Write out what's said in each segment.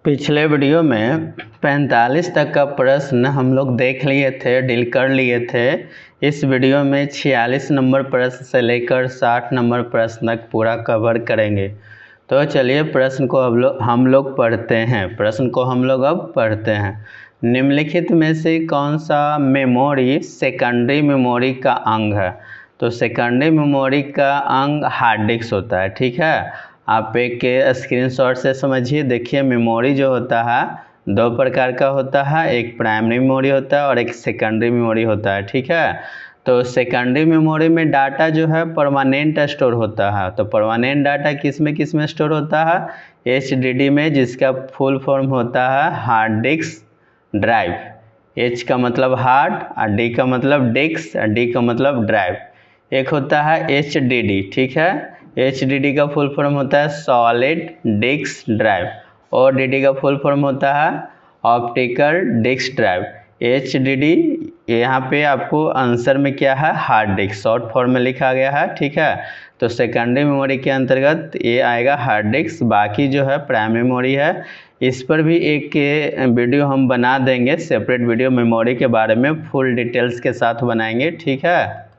पिछले वीडियो में 45 तक का प्रश्न हम लोग देख लिए थे, डील कर लिए थे। इस वीडियो में 46 नंबर प्रश्न से लेकर 60 नंबर प्रश्न तक पूरा कवर करेंगे। तो चलिए प्रश्न को हम लोग पढ़ते हैं। प्रश्न को हम लोग अब पढ़ते हैं। निम्नलिखित में से कौन सा मेमोरी सेकेंडरी मेमोरी का अंग है? तो सेकेंडरी मेमोरी का अंग हार्ड डिस्क होता है। ठीक है, आप एक स्क्रीनशॉट से समझिए। देखिए, मेमोरी जो होता है दो प्रकार का होता है, एक प्राइमरी मेमोरी होता है और एक सेकेंडरी मेमोरी होता है। ठीक है, तो सेकेंडरी मेमोरी में डाटा जो है परमानेंट स्टोर होता है। तो परमानेंट डाटा किस में स्टोर होता है? HDD में, जिसका फुल फॉर्म होता है हार्ड डिस्क ड्राइव। H का मतलब हार्ड और D का मतलब डिस्क और D का मतलब ड्राइव। एक होता है HDD। ठीक है, HDD का फुल फॉर्म होता है सॉलिड डिस्क ड्राइव और DD का फुल फॉर्म होता है ऑप्टिकल डिस्क ड्राइव। HDD यहाँ पे आपको आंसर में क्या है? हार्ड डिस्क, शॉर्ट फॉर्म में लिखा गया है। ठीक है, तो सेकेंडरी मेमोरी के अंतर्गत ये आएगा हार्ड डिस्क। बाकी जो है प्राइमरी मेमोरी है, इस पर भी एक वीडियो हम बना देंगे, सेपरेट वीडियो मेमोरी के बारे में फुल डिटेल्स के साथ बनाएंगे। ठीक है,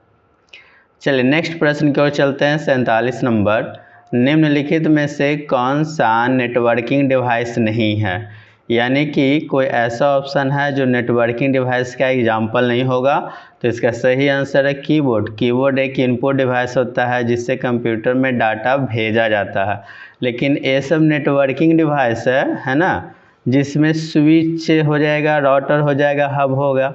चलिए नेक्स्ट प्रश्न की ओर चलते हैं। 47 नंबर, निम्नलिखित में से कौन सा नेटवर्किंग डिवाइस नहीं है? यानी कि कोई ऐसा ऑप्शन है जो नेटवर्किंग डिवाइस का एग्जाम्पल नहीं होगा। तो इसका सही आंसर है कीबोर्ड। कीबोर्ड एक इनपुट डिवाइस होता है जिससे कंप्यूटर में डाटा भेजा जाता है। लेकिन ये सब नेटवर्किंग डिवाइस है ना, जिसमें स्विच हो जाएगा, राउटर हो जाएगा, हब होगा।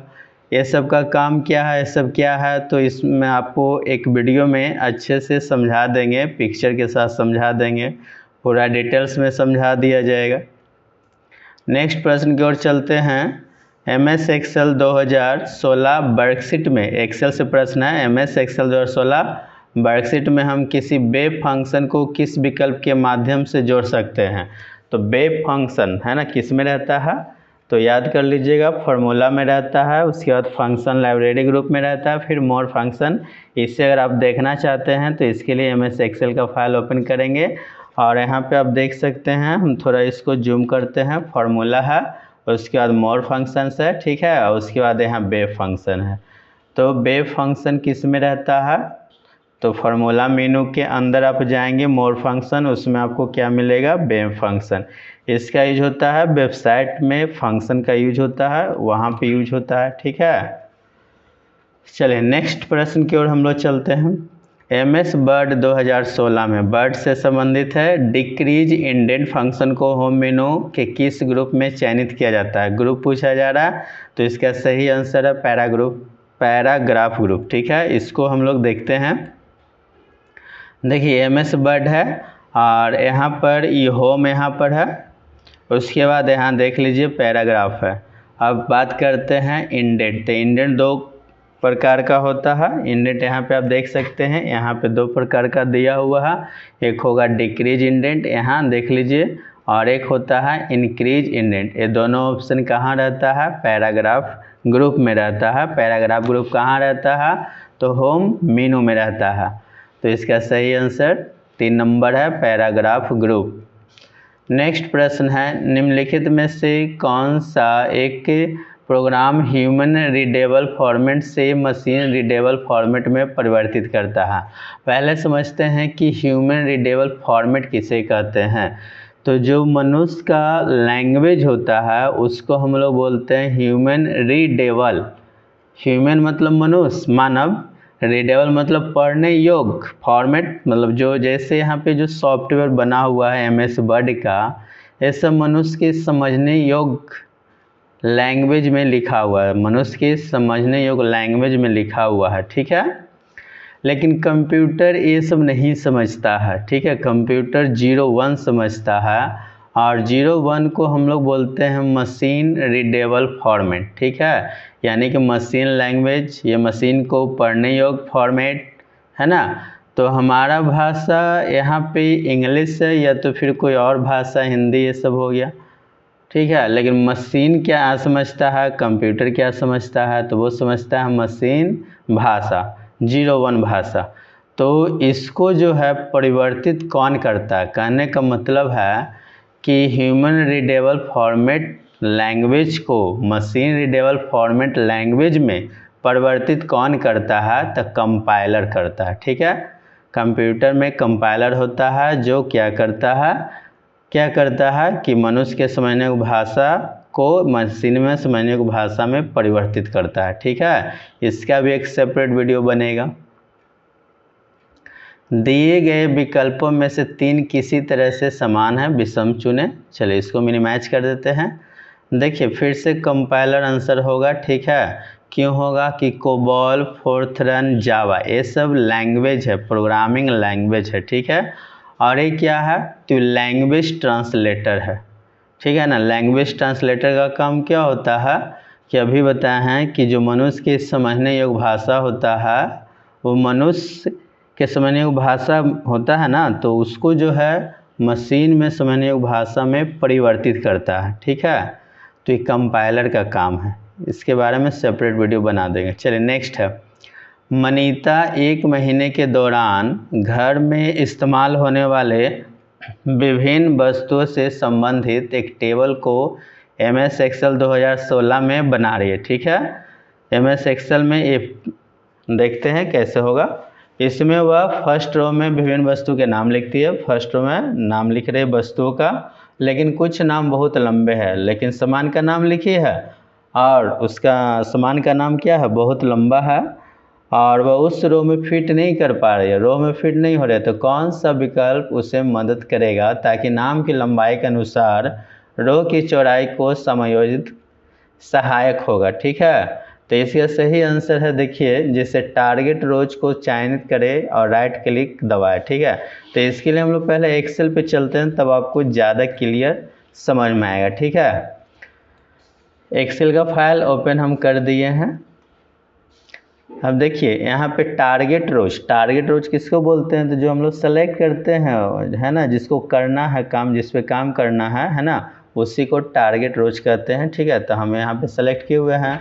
ये सब का काम क्या है, ये सब क्या है, तो इसमें आपको एक वीडियो में अच्छे से समझा देंगे, पिक्चर के साथ समझा देंगे, पूरा डिटेल्स में समझा दिया जाएगा। नेक्स्ट प्रश्न की ओर चलते हैं। MS एक्सेल 2016 वर्कशीट में, एक्सेल से प्रश्न है, MS एक्सेल 2016 वर्कशीट में हम किसी वेब फंक्शन को किस विकल्प के माध्यम से जोड़ सकते हैं? तो वेब फंक्शन है ना, किस में रहता है? तो याद कर लीजिएगा, फार्मूला में रहता है, उसके बाद फंक्शन लाइब्रेरी ग्रुप में रहता है, फिर मोर फंक्शन। इससे अगर आप देखना चाहते हैं तो इसके लिए MS एक्सेल का फाइल ओपन करेंगे और यहाँ पे आप देख सकते हैं। हम थोड़ा इसको जूम करते हैं। फार्मूला है, उसके बाद मोर फंक्शन है, ठीक है, और उसके बाद यहाँ वेब फंक्शन है। तो वेब फंक्शन किस में रहता है? तो फार्मूला मेनू के अंदर आप जाएंगे, मोर फंक्शन, उसमें आपको क्या मिलेगा? Web function. इसका यूज होता है वेबसाइट में, फंक्शन का यूज होता है, वहाँ पे यूज होता है। ठीक है, चलिए नेक्स्ट प्रश्न की ओर हम लोग चलते हैं। MS वर्ड 2016 में वर्ड से संबंधित है। डिक्रीज इंडेंट फंक्शन को होम मेनू के किस ग्रुप में चयनित किया जाता है? ग्रुप पूछा जा रहा है, तो इसका सही आंसर है पैराग्राफ ग्रुप। ठीक है, इसको हम लोग देखते हैं। देखिए MS वर्ड है और यहाँ पर ये होम यहाँ पर है, उसके बाद यहाँ देख लीजिए पैराग्राफ है। अब बात करते हैं इंडेंट। तो इंडेंट दो प्रकार का होता है। इंडेंट यहाँ पे आप देख सकते हैं, यहाँ पे दो प्रकार का दिया हुआ है। एक होगा डिक्रीज इंडेंट, यहाँ देख लीजिए, और एक होता है इंक्रीज इंडेंट। ये दोनों ऑप्शन कहाँ रहता है? पैराग्राफ ग्रुप में रहता है। पैराग्राफ ग्रुप कहाँ रहता है? तो होम मेनू में रहता है। तो इसका सही आंसर 3 नंबर है, पैराग्राफ ग्रुप। नेक्स्ट प्रश्न है, निम्नलिखित में से कौन सा एक प्रोग्राम ह्यूमन रीडेबल फॉर्मेट से मशीन रीडेबल फॉर्मेट में परिवर्तित करता है? पहले समझते हैं कि ह्यूमन रीडेबल फॉर्मेट किसे कहते हैं। तो जो मनुष्य का लैंग्वेज होता है उसको हम लोग बोलते हैं ह्यूमन रीडेबल। ह्यूमन मतलब मनुष्य, मानव, रीडेबल मतलब पढ़ने योग्य, फॉर्मेट मतलब जो, जैसे यहाँ पे जो सॉफ्टवेयर बना हुआ है MS वर्ड का, ये सब मनुष्य के समझने योग्य लैंग्वेज में लिखा हुआ है, मनुष्य के समझने योग्य लैंग्वेज में लिखा हुआ है। ठीक है, लेकिन कंप्यूटर ये सब नहीं समझता है। ठीक है, कंप्यूटर 0-1 समझता है और 0-1 को हम लोग बोलते हैं मशीन रीडेबल फॉर्मेट। ठीक है, यानी कि मशीन लैंग्वेज, ये मशीन को पढ़ने योग्य फॉर्मेट है ना। तो हमारा भाषा यहाँ पे इंग्लिश है या तो फिर कोई और भाषा, हिंदी, ये सब हो गया। ठीक है, लेकिन मशीन क्या समझता है, कंप्यूटर क्या समझता है? तो वो समझता है मशीन भाषा, 0-1 भाषा। तो इसको जो है परिवर्तित कौन करता है? कहने का मतलब है कि ह्यूमन रीडेबल फॉर्मेट लैंग्वेज को मशीन रीडेबल फॉर्मेट लैंग्वेज में परिवर्तित कौन करता है? तो कंपाइलर करता है। ठीक है, कंप्यूटर में कंपाइलर होता है जो क्या करता है कि मनुष्य के समझने की भाषा को मशीन में समझने की भाषा में परिवर्तित करता है। ठीक है, इसका भी एक सेपरेट वीडियो बनेगा। दिए गए विकल्पों में से 3 किसी तरह से समान है, विषम चुने। चलिए इसको मिनिमाइज कर देते हैं। देखिए फिर से कंपाइलर आंसर होगा। ठीक है, क्यों होगा कि कोबॉल, फोर्थरन, जावा ये सब लैंग्वेज है, प्रोग्रामिंग लैंग्वेज है। ठीक है, और ये क्या है? तो लैंग्वेज ट्रांसलेटर है। ठीक है ना, लैंग्वेज ट्रांसलेटर का काम क्या होता है कि अभी बताए हैं कि जो मनुष्य के समझने योग्य भाषा होता है वो मनुष्य के समझने योग्य भाषा होता है ना, तो उसको जो है मशीन में समझने योग्य भाषा में परिवर्तित करता है। ठीक है, तो ये कंपाइलर का काम है, इसके बारे में सेपरेट वीडियो बना देंगे। चलिए नेक्स्ट है, मनीता 1 महीने के दौरान घर में इस्तेमाल होने वाले विभिन्न वस्तुओं से संबंधित एक टेबल को MS एक्सेल 2016 में बना रही है। ठीक है, MS एक्सेल में ये देखते हैं कैसे होगा। इसमें वह फर्स्ट रो में विभिन्न वस्तु के नाम लिखती है, फर्स्ट रो में नाम लिख रहे वस्तुओं का, लेकिन कुछ नाम बहुत लंबे हैं, लेकिन सामान का नाम लिखी है और उसका सामान का नाम क्या है? बहुत लंबा है और वह उस रो में फिट नहीं कर पा रही है, रो में फिट नहीं हो रहा है। तो कौन सा विकल्प उसे मदद करेगा ताकि नाम की लंबाई के अनुसार रो की चौड़ाई को समायोजित सहायक होगा? ठीक है, तो इसका सही आंसर है, देखिए जैसे टारगेट रोज को चयनित करें और राइट क्लिक दबाएं। ठीक है, तो इसके लिए हम लोग पहले एक्सेल पे चलते हैं, तब आपको ज़्यादा क्लियर समझ में आएगा। ठीक है, एक्सेल का फाइल ओपन हम कर दिए हैं। अब देखिए यहाँ पे टारगेट रोज किसको बोलते हैं? तो जो हम लोग सेलेक्ट करते हैं है ना, जिसको करना है काम, जिस पे काम करना है ना, उसी को टारगेट रोज कहते हैं। ठीक है, तो हम यहाँ पे सेलेक्ट किए हुए हैं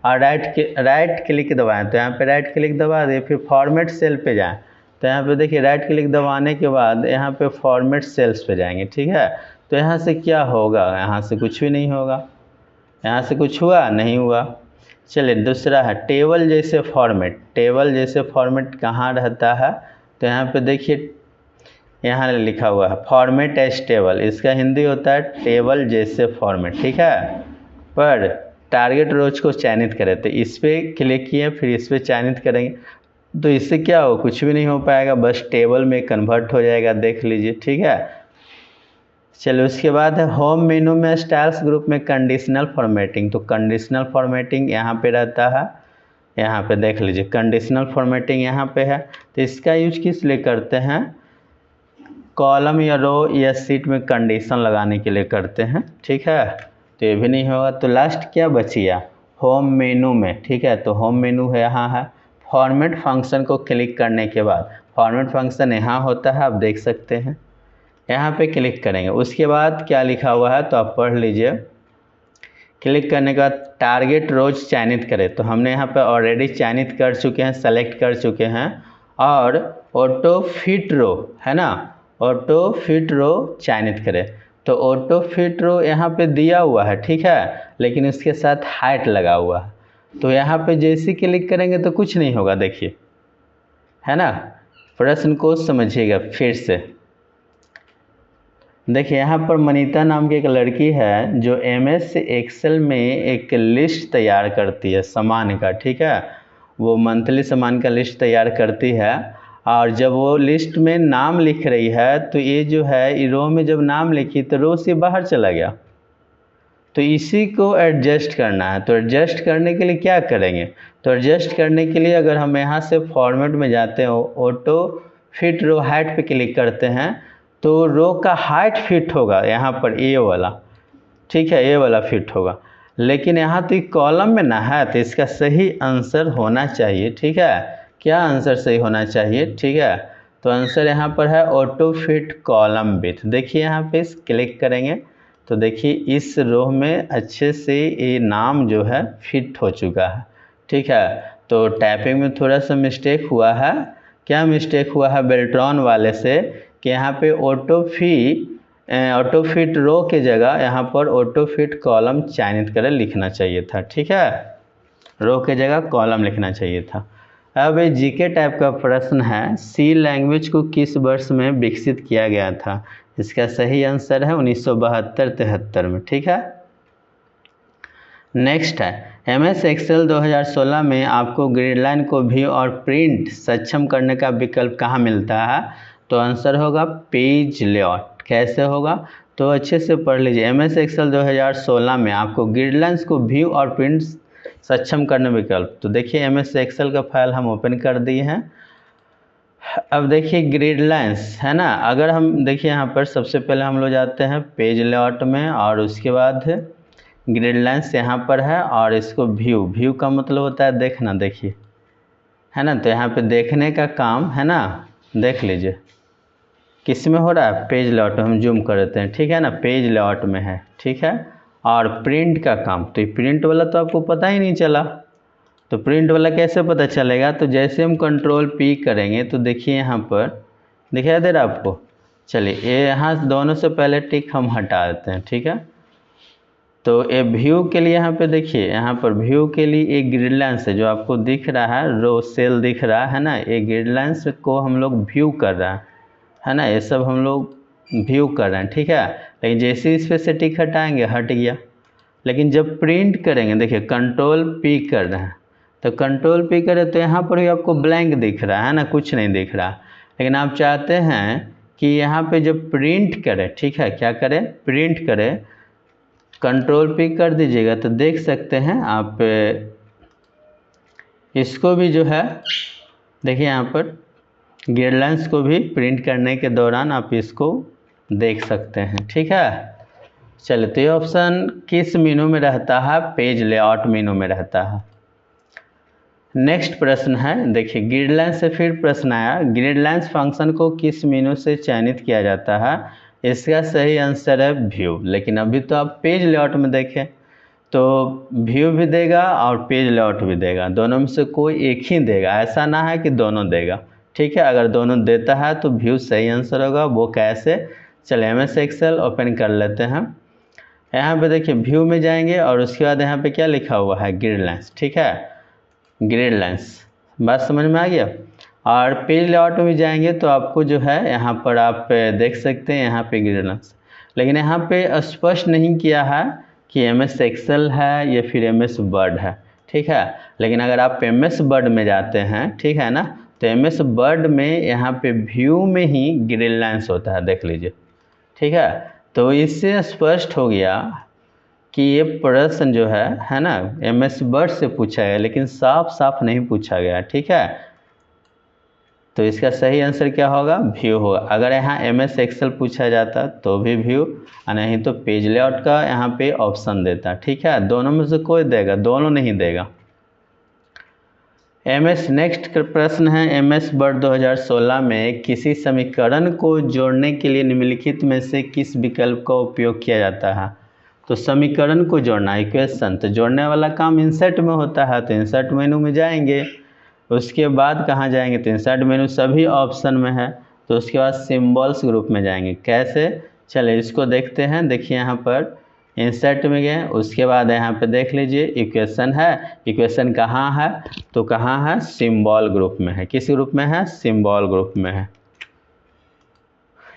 और राइट क्लिक दबाएं, तो यहाँ पे राइट क्लिक दबा दिए, फिर फॉर्मेट सेल पे जाएं, तो यहाँ पे देखिए राइट क्लिक दबाने के बाद यहाँ पे फॉर्मेट सेल्स पे जाएंगे। ठीक है, तो यहाँ से क्या होगा? यहाँ से कुछ भी नहीं होगा, यहाँ से कुछ हुआ नहीं हुआ। चलिए दूसरा है टेबल जैसे फॉर्मेट। टेबल जैसे फॉर्मेट कहाँ रहता है? तो यहाँ पे देखिए यहाँ लिखा हुआ है फॉर्मेट एज टेबल, इसका हिंदी होता है टेबल जैसे फॉर्मेट। ठीक है, पर टारगेट रोज को चयनित करें, तो इस पर क्लिक किए, फिर इस पर चयनित करेंगे, तो इससे क्या हो? कुछ भी नहीं हो पाएगा, बस टेबल में कन्वर्ट हो जाएगा, देख लीजिए। ठीक है, चलो उसके बाद है होम मेनू में स्टाइल्स ग्रुप में कंडीशनल फॉर्मेटिंग। तो कंडीशनल फॉर्मेटिंग यहाँ पे रहता है, यहाँ पे देख लीजिए कंडीशनल फॉर्मेटिंग यहाँ पे है। तो इसका यूज किस लिए करते हैं? कॉलम या रो या सीट में कंडीशन लगाने के लिए करते हैं। ठीक है, तो ये भी नहीं होगा। तो लास्ट क्या बच गया? होम मेनू में। ठीक है, तो होम मेनू है यहाँ है। फॉर्मेट फंक्शन को क्लिक करने के बाद, फॉर्मेट फंक्शन यहाँ होता है, आप देख सकते हैं, यहाँ पे क्लिक करेंगे। उसके बाद क्या लिखा हुआ है तो आप पढ़ लीजिए। क्लिक करने के बाद टारगेट रोज चयनित करें, तो हमने यहाँ पे ऑलरेडी चयनित कर चुके हैं, सेलेक्ट कर चुके हैं। और ऑटो फिट रो है ना, ऑटो फिट रो चयनित करें, तो ऑटो फिट रो यहाँ पे दिया हुआ है। ठीक है, लेकिन उसके साथ हाइट लगा हुआ है, तो यहाँ पे जैसे क्लिक करेंगे तो कुछ नहीं होगा, देखिए है ना। प्रश्न को समझिएगा फिर से। देखिए यहाँ पर मनीता नाम की एक लड़की है जो MS एक्सेल में एक लिस्ट तैयार करती है सामान का। ठीक है, वो मंथली सामान का लिस्ट तैयार करती है, और जब वो लिस्ट में नाम लिख रही है तो ये जो है रो में जब नाम लिखी तो रो से बाहर चला गया, तो इसी को एडजस्ट करना है। तो एडजस्ट करने के लिए क्या करेंगे? तो एडजस्ट करने के लिए अगर हम यहाँ से फॉर्मेट में जाते हैं, ऑटो फिट रो हाइट पे क्लिक करते हैं, तो रो का हाइट फिट होगा यहाँ पर ये वाला। ठीक है, ये वाला फिट होगा, लेकिन यहाँ तो कॉलम में ना है, तो इसका सही आंसर होना चाहिए। ठीक है, क्या आंसर सही होना चाहिए? ठीक है, तो आंसर यहाँ पर है ऑटो फिट कॉलम विथ। देखिए यहाँ पे क्लिक करेंगे तो देखिए इस रो में अच्छे से ये नाम जो है फिट हो चुका है। ठीक है, तो टाइपिंग में थोड़ा सा मिस्टेक हुआ है। क्या मिस्टेक हुआ है? बेल्ट्रॉन वाले से कि यहाँ पे ऑटो फी ऑटो फिट रो के जगह यहाँ पर ऑटो फिट कॉलम चयनित कर लिखना चाहिए था। ठीक है, रो के जगह कॉलम लिखना चाहिए था। अब ये जीके टाइप का प्रश्न है, सी लैंग्वेज को किस वर्ष में विकसित किया गया था? इसका सही आंसर है 1972-73 में। ठीक है, नेक्स्ट है MS एक्सेल 2016 में आपको ग्रिडलाइन को व्यू और प्रिंट सक्षम करने का विकल्प कहाँ मिलता है? तो आंसर होगा पेज लेआउट। कैसे होगा? तो अच्छे से पढ़ लीजिए। MS एक्सेल 2016 में आपको ग्रिडलाइंस को व्यू और प्रिंट सक्षम करने विकल्प, तो देखिए MS एक्सेल का फाइल हम ओपन कर दिए हैं। अब देखिए ग्रिडलाइंस है ना, अगर हम देखिए यहाँ पर सबसे पहले हम लोग जाते हैं पेज लेआउट में और उसके बाद ग्रिडलाइंस यहाँ पर है और इसको व्यू का मतलब होता है देखना, देखिए है ना। तो यहाँ पे देखने का काम है ना, देख लीजिए किस में हो रहा है, पेज लेआउट में। हम जूम कर देते हैं, ठीक है ना, पेज लेआउट में है। ठीक है, और प्रिंट का काम, तो ये प्रिंट वाला तो आपको पता ही नहीं चला, तो प्रिंट वाला कैसे पता चलेगा? तो जैसे हम कंट्रोल P करेंगे तो देखिए यहाँ पर दिखाई दे रहा है आपको। चलिए ये यहाँ दोनों से पहले टिक हम हटा देते हैं। ठीक है, तो ये व्यू के लिए यहाँ पे देखिए, यहाँ पर व्यू के लिए एक ग्रिडलाइंस है जो आपको दिख रहा है, रो सेल दिख रहा है ना, ये ग्रिडलाइंस को हम लोग व्यू कर रहे हैं ना, ये सब हम लोग व्यू कर रहे हैं। ठीक है, लेकिन जैसे इस पर से टिक हटाएंगे हट गया। लेकिन जब प्रिंट करेंगे देखिए कंट्रोल P कर रहे हैं, तो कंट्रोल P करें तो यहाँ पर भी आपको ब्लैंक दिख रहा है ना, कुछ नहीं दिख रहा। लेकिन आप चाहते हैं कि यहाँ पे जब प्रिंट करें, ठीक है, क्या करें, प्रिंट करें, कंट्रोल P कर दीजिएगा तो देख सकते हैं आप इसको भी जो है देखिए यहाँ पर ग्रिडलाइंस को भी प्रिंट करने के दौरान आप इसको देख सकते हैं। ठीक है, चलिए तो ये ऑप्शन किस मेनू में रहता है? पेज लेआउट मेनू में रहता है। नेक्स्ट प्रश्न है, देखिए ग्रिडलाइंस से फिर प्रश्न आया, ग्रिडलाइंस फंक्शन को किस मेनू से चयनित किया जाता है? इसका सही आंसर है व्यू। लेकिन अभी तो आप पेज लेआउट में देखें तो व्यू भी देगा और पेज लेआउट भी देगा, दोनों में से कोई एक ही देगा, ऐसा ना है कि दोनों देगा। ठीक है, अगर दोनों देता है तो व्यू सही आंसर होगा। वो कैसे? चलिए MS एक्सेल ओपन कर लेते हैं। यहाँ पे देखिए व्यू में जाएंगे और उसके बाद यहाँ पे क्या लिखा हुआ है, ग्रिडलाइंस। ठीक है, ग्रिडलाइंस, बात समझ में आ गया। और पेज लेआउट में जाएंगे तो आपको जो है यहाँ पर आप देख सकते हैं यहाँ पे ग्रिडलाइंस, लेकिन यहाँ पे स्पष्ट नहीं किया है कि MS एक्सेल है या फिर MS वर्ड है। ठीक है, लेकिन अगर आप MS वर्ड में जाते हैं, ठीक है ना, तो MS वर्ड में यहाँ पे व्यू में ही ग्रिडलाइंस होता है, देख लीजिए। ठीक है, तो इससे स्पष्ट हो गया कि ये प्रश्न जो है ना, MS वर्ड से पूछा गया, लेकिन साफ साफ नहीं पूछा गया। ठीक है, तो इसका सही आंसर क्या होगा? व्यू होगा। अगर यहाँ MS एक्सेल पूछा जाता तो भी व्यू, और नहीं तो पेज लेआउट का यहाँ पे ऑप्शन देता। ठीक है, दोनों में से कोई देगा, दोनों नहीं देगा। नेक्स्ट प्रश्न है, MS वर्ड 2016 में किसी समीकरण को जोड़ने के लिए निम्नलिखित में से किस विकल्प का उपयोग किया जाता है? तो समीकरण को जोड़ना, इक्वेशन, तो जोड़ने वाला काम इंसर्ट में होता है, तो इंसर्ट मेनू में जाएंगे। उसके बाद कहाँ जाएंगे? तो इंसर्ट मेनू सभी ऑप्शन में है, तो उसके बाद सिंबल्स ग्रुप में जाएंगे। कैसे? चलिए इसको देखते हैं। देखिए यहाँ पर इंसर्ट में गए, उसके बाद यहाँ पे देख लीजिए इक्वेशन है, इक्वेशन कहाँ है? तो कहाँ है? सिंबल ग्रुप में है। किस ग्रुप में है? सिंबल ग्रुप में है।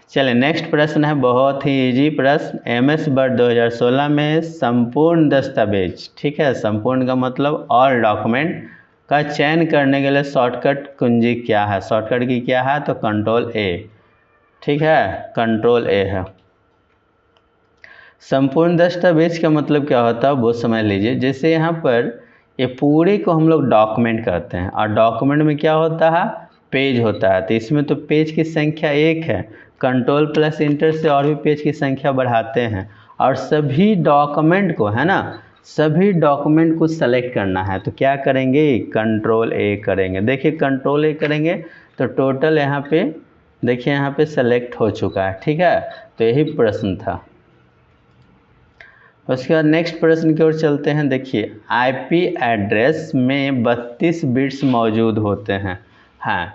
चलिए नेक्स्ट प्रश्न है, बहुत ही इजी प्रश्न, MS वर्ड 2016 में संपूर्ण दस्तावेज, ठीक है, संपूर्ण का मतलब ऑल डॉक्यूमेंट का चयन करने के लिए शॉर्टकट कुंजी क्या है? शॉर्टकट की क्या है? तो कंट्रोल A। ठीक है, कंट्रोल A है। संपूर्ण दस्तावेज का मतलब क्या होता है वो समझ लीजिए। जैसे यहाँ पर ये पूरे को हम लोग डॉक्यूमेंट कहते हैं, और डॉक्यूमेंट में क्या होता है? पेज होता है। तो इसमें तो पेज की संख्या 1 है, कंट्रोल प्लस इंटर से और भी पेज की संख्या बढ़ाते हैं, और सभी डॉक्यूमेंट को, है ना, सभी डॉक्यूमेंट को सेलेक्ट करना है। तो क्या करेंगे? कंट्रोल A करेंगे। देखिए कंट्रोल A करेंगे तो टोटल यहाँ पे देखिए यहाँ पे सेलेक्ट हो चुका है। ठीक है, तो यही प्रश्न था। उसके बाद नेक्स्ट प्रश्न की ओर चलते हैं। देखिए IP एड्रेस में 32 बिट्स मौजूद होते हैं। हाँ,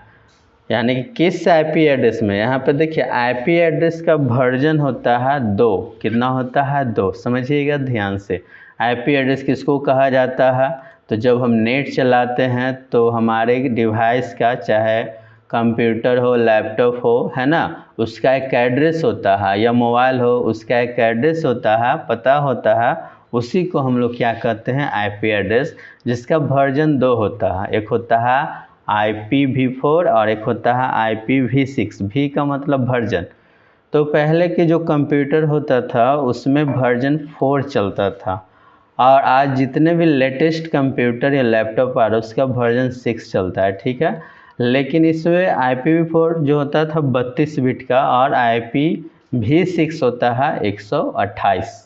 यानी कि किस आईपी एड्रेस में। यहाँ पे देखिए आईपी एड्रेस का वर्जन होता है 2। कितना होता है 2, समझिएगा ध्यान से। आईपी एड्रेस किसको कहा जाता है, तो जब हम नेट चलाते हैं तो हमारे डिवाइस का, चाहे कंप्यूटर हो, लैपटॉप हो, है ना, उसका एक एड्रेस होता है, या मोबाइल हो उसका एक एड्रेस होता है, पता होता है, उसी को हम लोग क्या कहते हैं, आईपी एड्रेस, जिसका वर्जन 2 होता है। एक होता है IPv4 और एक होता है IPv6। भी का मतलब वर्जन। तो पहले के जो कंप्यूटर होता था उसमें वर्जन 4 चलता था, और आज जितने भी लेटेस्ट कंप्यूटर या लैपटॉप आ रहे उसका वर्जन 6 चलता है, ठीक है। लेकिन इसमें IPv4 जो होता था 32 बिट का, और IPv6 होता है 128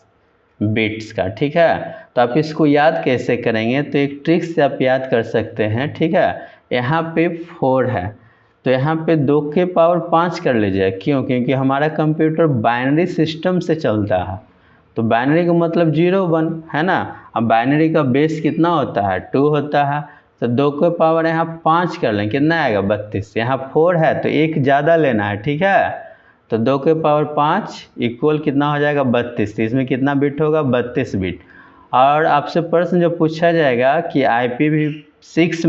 बिट्स का, ठीक है। तो आप इसको याद कैसे करेंगे, तो एक ट्रिक से आप याद कर सकते हैं, ठीक है। यहाँ पे 4 है तो यहाँ पे 2 के पावर 5 कर लीजिए। क्यों, क्योंकि हमारा कंप्यूटर बाइनरी सिस्टम से चलता है, तो बाइनरी का मतलब 0 1 है ना। अब बाइनरी का बेस कितना होता है, 2 होता है, तो 2 के पावर यहाँ 5 कर लें, कितना आएगा 32। यहाँ 4 है तो एक ज़्यादा लेना है, ठीक है। तो 2 के पावर 5 इक्वल कितना हो जाएगा 32। तो इसमें कितना बिट होगा 32 बिट। और आपसे प्रश्न जो पूछा जाएगा कि IPv6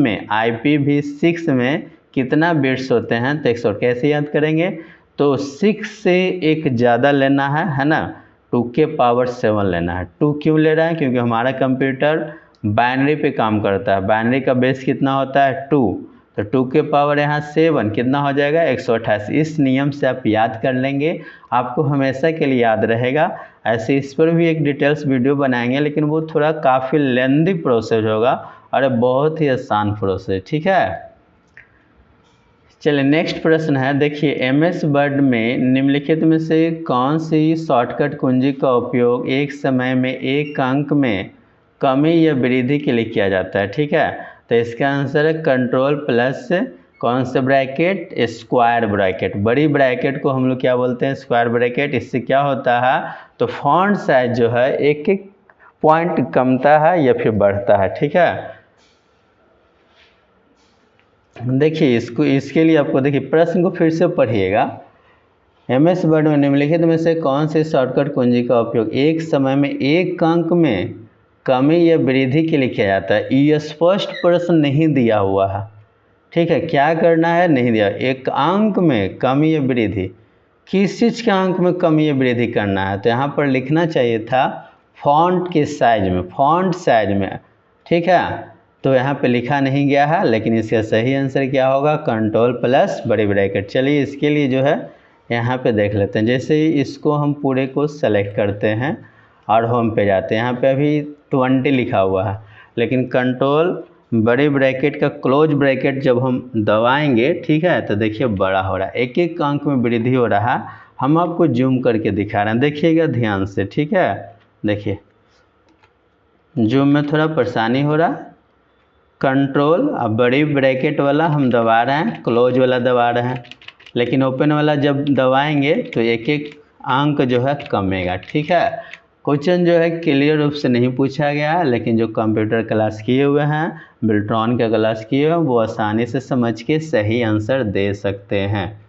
में कितना बिट्स होते हैं, तो 100 कैसे याद करेंगे, तो 6 से एक ज़्यादा लेना है ना, 2 के पावर 7 लेना है। 2 क्यों ले रहा है, क्योंकि हमारा कंप्यूटर बाइनरी पे काम करता है। बाइनरी का बेस कितना होता है 2, तो 2 के पावर यहाँ 7 कितना हो जाएगा 128। इस नियम से आप याद कर लेंगे, आपको हमेशा के लिए याद रहेगा। ऐसे इस पर भी एक डिटेल्स वीडियो बनाएंगे, लेकिन वो थोड़ा काफ़ी लेंदी प्रोसेस होगा और बहुत ही आसान प्रोसेस, ठीक है। चलिए नेक्स्ट प्रश्न है, देखिए MS वर्ड में निम्नलिखित में से कौन सी शॉर्टकट कुंजी का उपयोग एक समय में एक अंक में कमी या वृद्धि के लिए किया जाता है, ठीक है। तो इसका आंसर है कंट्रोल प्लस कौन सा ब्रैकेट, स्क्वायर ब्रैकेट। बड़ी ब्रैकेट को हम लोग क्या बोलते हैं, स्क्वायर ब्रैकेट। इससे क्या होता है, तो फॉन्ट साइज जो है एक एक पॉइंट कमता है या फिर बढ़ता है, ठीक है। देखिए इसके लिए आपको, देखिए प्रश्न को फिर से पढ़िएगा। MS वर्ड में निम्नलिखित में से कौन से शॉर्टकट कुंजी का उपयोग एक समय में एक अंक में कमी या वृद्धि के लिए किया जाता है। ये स्पष्ट प्रश्न नहीं दिया हुआ है, ठीक है। क्या करना है, नहीं दिया। एक अंक में कमी या वृद्धि, किस चीज़ के अंक में कमी या वृद्धि करना है, तो यहाँ पर लिखना चाहिए था फॉन्ट के साइज में, फॉन्ट साइज में, ठीक है। तो यहाँ पे लिखा नहीं गया है, लेकिन इसका सही आंसर क्या होगा, कंट्रोल प्लस बड़ी ब्रैकेट। चलिए इसके लिए जो है यहाँ पे देख लेते हैं। जैसे ही इसको हम पूरे को सेलेक्ट करते हैं और होम पे जाते हैं, यहाँ पे अभी 20 लिखा हुआ है, लेकिन कंट्रोल बड़ी ब्रैकेट का क्लोज ब्रैकेट जब हम दबाएंगे, ठीक है, तो देखिए बड़ा हो रहा है, एक एक अंक में वृद्धि हो रहा है। हम आपको जूम करके दिखा रहे हैं, देखिएगा ध्यान से, ठीक है। देखिए जूम में थोड़ा परेशानी हो रहा है। कंट्रोल अब बड़ी ब्रैकेट वाला हम दबा रहे हैं, क्लोज वाला दबा रहे हैं, लेकिन ओपन वाला जब दबाएंगे तो एक एक अंक जो है कमेगा, ठीक है। क्वेश्चन जो है क्लियर रूप से नहीं पूछा गया है, लेकिन जो कंप्यूटर क्लास किए हुए हैं, बिल्ट्रॉन का क्लास किए हुए हैं, वो आसानी से समझ के सही आंसर दे सकते हैं।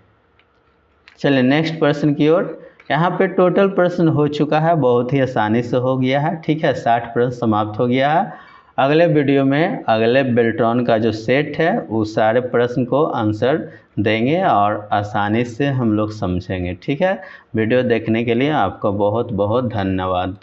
चलिए नेक्स्ट प्रश्न की ओर। यहाँ पे टोटल प्रश्न हो चुका है, बहुत ही आसानी से हो गया है, ठीक है। 60 प्रश्न समाप्त हो गया है। अगले वीडियो में अगले बिल्ट्रॉन का जो सेट है उस सारे प्रश्न को आंसर देंगे और आसानी से हम लोग समझेंगे, ठीक है। वीडियो देखने के लिए आपका बहुत बहुत धन्यवाद।